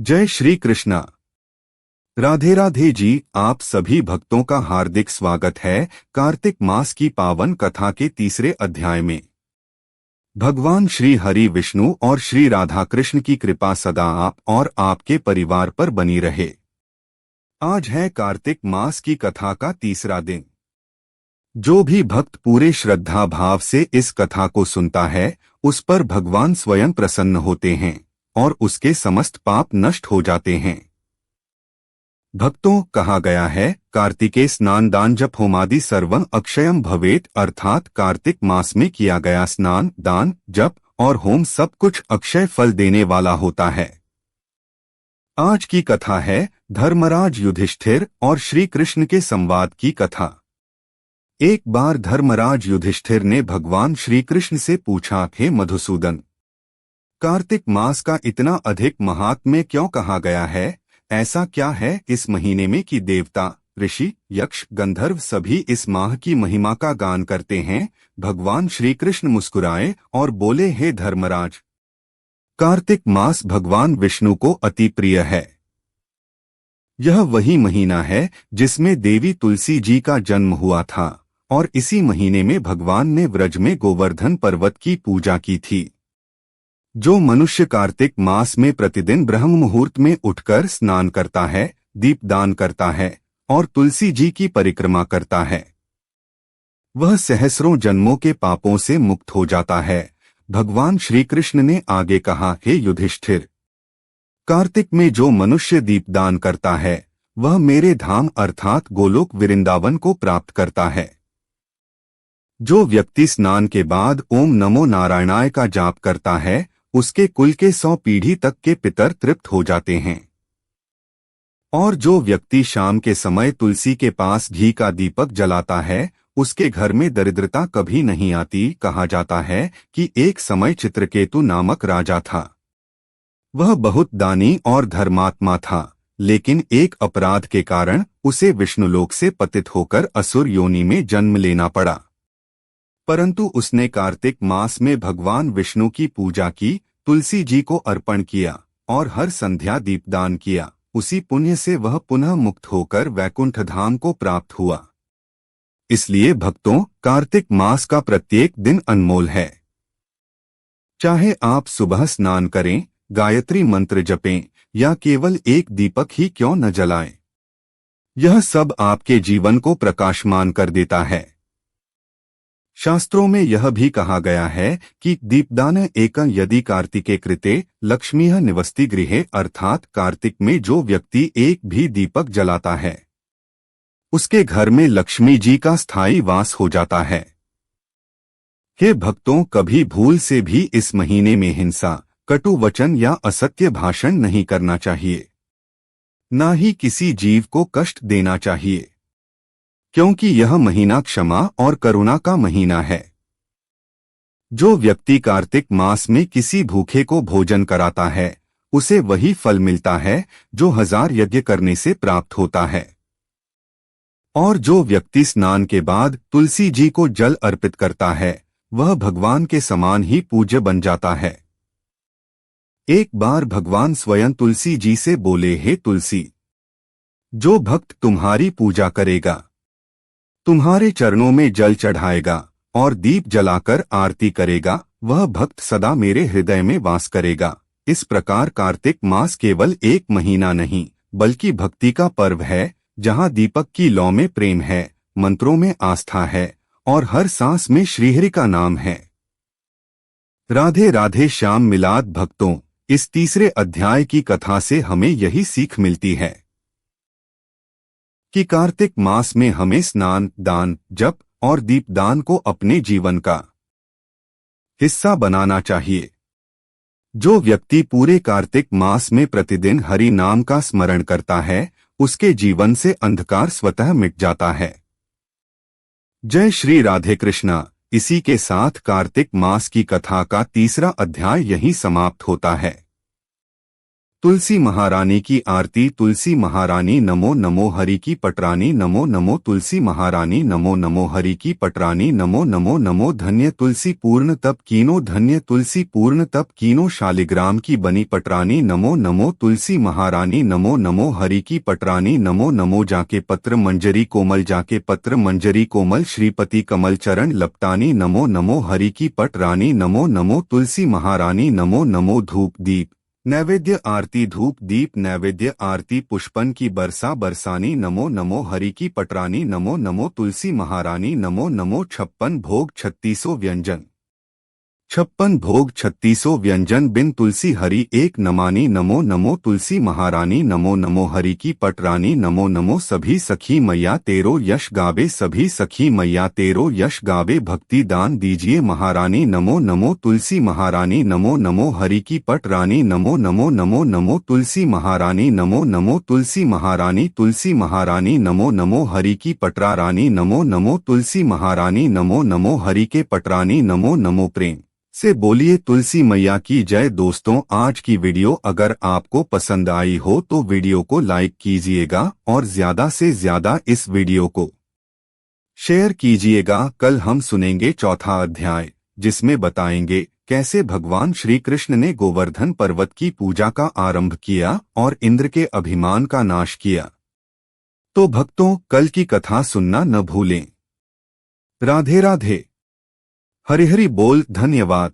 जय श्री कृष्णा। राधे राधे जी। आप सभी भक्तों का हार्दिक स्वागत है कार्तिक मास की पावन कथा के तीसरे अध्याय में। भगवान श्री हरि विष्णु और श्री राधा कृष्ण की कृपा सदा आप और आपके परिवार पर बनी रहे। आज है कार्तिक मास की कथा का तीसरा दिन। जो भी भक्त पूरे श्रद्धा भाव से इस कथा को सुनता है उस पर भगवान स्वयं प्रसन्न होते हैं और उसके समस्त पाप नष्ट हो जाते हैं। भक्तों, कहा गया है कार्तिके स्नान दान जप होमादि सर्वं अक्षयम भवेत, अर्थात कार्तिक मास में किया गया स्नान दान जप और होम सब कुछ अक्षय फल देने वाला होता है। आज की कथा है धर्मराज युधिष्ठिर और श्री कृष्ण के संवाद की कथा। एक बार धर्मराज युधिष्ठिर ने भगवान श्री कृष्ण से पूछा, हे मधुसूदन, कार्तिक मास का इतना अधिक महात्म्य क्यों कहा गया है? ऐसा क्या है इस महीने में कि देवता, ऋषि, यक्ष, गंधर्व सभी इस माह की महिमा का गान करते हैं? भगवान श्री कृष्ण मुस्कुराए और बोले, हे धर्मराज, कार्तिक मास भगवान विष्णु को अति प्रिय है। यह वही महीना है जिसमें देवी तुलसी जी का जन्म हुआ था और इसी महीने में भगवान ने व्रज में गोवर्धन पर्वत की पूजा की थी। जो मनुष्य कार्तिक मास में प्रतिदिन ब्रह्म मुहूर्त में उठकर स्नान करता है, दीपदान करता है और तुलसी जी की परिक्रमा करता है, वह सहस्रों जन्मों के पापों से मुक्त हो जाता है। भगवान श्री कृष्ण ने आगे कहा, हे युधिष्ठिर, कार्तिक में जो मनुष्य दीपदान करता है वह मेरे धाम अर्थात गोलोक वृंदावन को प्राप्त करता है। जो व्यक्ति स्नान के बाद ओम नमो नारायणाय का जाप करता है उसके कुल के 100 पीढ़ी तक के पितर तृप्त हो जाते हैं। और जो व्यक्ति शाम के समय तुलसी के पास घी का दीपक जलाता है उसके घर में दरिद्रता कभी नहीं आती। कहा जाता है कि एक समय चित्रकेतु नामक राजा था। वह बहुत दानी और धर्मात्मा था, लेकिन एक अपराध के कारण उसे विष्णुलोक से पतित होकर असुर योनि में जन्म लेना पड़ा। परंतु उसने कार्तिक मास में भगवान विष्णु की पूजा की, तुलसी जी को अर्पण किया और हर संध्या दीपदान किया। उसी पुण्य से वह पुनः मुक्त होकर वैकुंठ धाम को प्राप्त हुआ। इसलिए भक्तों, कार्तिक मास का प्रत्येक दिन अनमोल है। चाहे आप सुबह स्नान करें, गायत्री मंत्र जपें या केवल एक दीपक ही क्यों न जलाएं, यह सब आपके जीवन को प्रकाशमान कर देता है। शास्त्रों में यह भी कहा गया है कि दीपदान एकं यदि कार्तिके कृते लक्ष्मीः निवसति गृहे, अर्थात कार्तिक में जो व्यक्ति एक भी दीपक जलाता है उसके घर में लक्ष्मी जी का स्थायी वास हो जाता है। हे भक्तों, कभी भूल से भी इस महीने में हिंसा, कटु वचन या असत्य भाषण नहीं करना चाहिए, न ही किसी जीव को कष्ट देना चाहिए, क्योंकि यह महीना क्षमा और करुणा का महीना है। जो व्यक्ति कार्तिक मास में किसी भूखे को भोजन कराता है उसे वही फल मिलता है जो 1000 यज्ञ करने से प्राप्त होता है। और जो व्यक्ति स्नान के बाद तुलसी जी को जल अर्पित करता है वह भगवान के समान ही पूज्य बन जाता है। एक बार भगवान स्वयं तुलसी जी से बोले, हे तुलसी, जो भक्त तुम्हारी पूजा करेगा, तुम्हारे चरणों में जल चढ़ाएगा और दीप जलाकर आरती करेगा, वह भक्त सदा मेरे हृदय में वास करेगा। इस प्रकार कार्तिक मास केवल एक महीना नहीं बल्कि भक्ति का पर्व है, जहाँ दीपक की लौ में प्रेम है, मंत्रों में आस्था है और हर सांस में श्रीहरि का नाम है। राधे राधे श्याम मिलाद। भक्तों, इस तीसरे अध्याय की कथा से हमें यही सीख मिलती है कि कार्तिक मास में हमें स्नान दान जप और दीपदान को अपने जीवन का हिस्सा बनाना चाहिए। जो व्यक्ति पूरे कार्तिक मास में प्रतिदिन हरि नाम का स्मरण करता है उसके जीवन से अंधकार स्वतः मिट जाता है। जय श्री राधे कृष्णा। इसी के साथ कार्तिक मास की कथा का तीसरा अध्याय यहीं समाप्त होता है। तुलसी महारानी की आरती। तुलसी महारानी नमो नमो हरि की पटरानी नमो नमो। तुलसी महारानी नमो नमो हरि की पटरानी नमो नमो नमो। धन्य तुलसी पूर्ण तप कीनो। धन्य तुलसी पूर्ण तप कीनो। शालिग्राम की बनी पटरानी नमो नमो। तुलसी महारानी नमो नमो हरि की पटरानी नमो नमो। जाके पत्र मंजरी कोमल। जाके पत्र मंजरी कोमल। श्रीपति कमल चरण लपटानी नमो नमो हरि की पटरानी नमो नमो। तुलसी महारानी नमो नमो। धूप दीप नैवेद्य आरती। धूप दीप नैवेद्य आरती। पुष्पन की बरसा बरसानी नमो नमो हरि की पटरानी नमो नमो। तुलसी महारानी नमो नमो। 56 भोग 3600 व्यंजन। 56 भोग 3600 व्यंजन बिन तुलसी हरि एक नमानी नमो नमो। तुलसी महारानी नमो नमो हरि की पटरानी नमो नमो। सभी सखी मैया तेरो यश गावे। सभी सखी मैया तेरो यश गावे। भक्ति दान दीजिए महारानी नमो नमो। तुलसी महारानी नमो नमो हरि की पटरानी नमो नमो नमो नमो। तुलसी महारानी नमो नमो। तुलसी महारानी तुलसी महारानी नमो नमो हरि की पटरा रानी नमो नमो। तुलसी महारानी नमो नमो हरि के पटरानी नमो नमो। प्रेम से बोलिए तुलसी मैया की जय। दोस्तों, आज की वीडियो अगर आपको पसंद आई हो तो वीडियो को लाइक कीजिएगा और ज्यादा से ज्यादा इस वीडियो को शेयर कीजिएगा। कल हम सुनेंगे चौथा अध्याय, जिसमें बताएंगे कैसे भगवान श्री कृष्ण ने गोवर्धन पर्वत की पूजा का आरंभ किया और इंद्र के अभिमान का नाश किया। तो भक्तों, कल की कथा सुनना न भूलें। राधे राधे। हरि हरि बोल। धन्यवाद।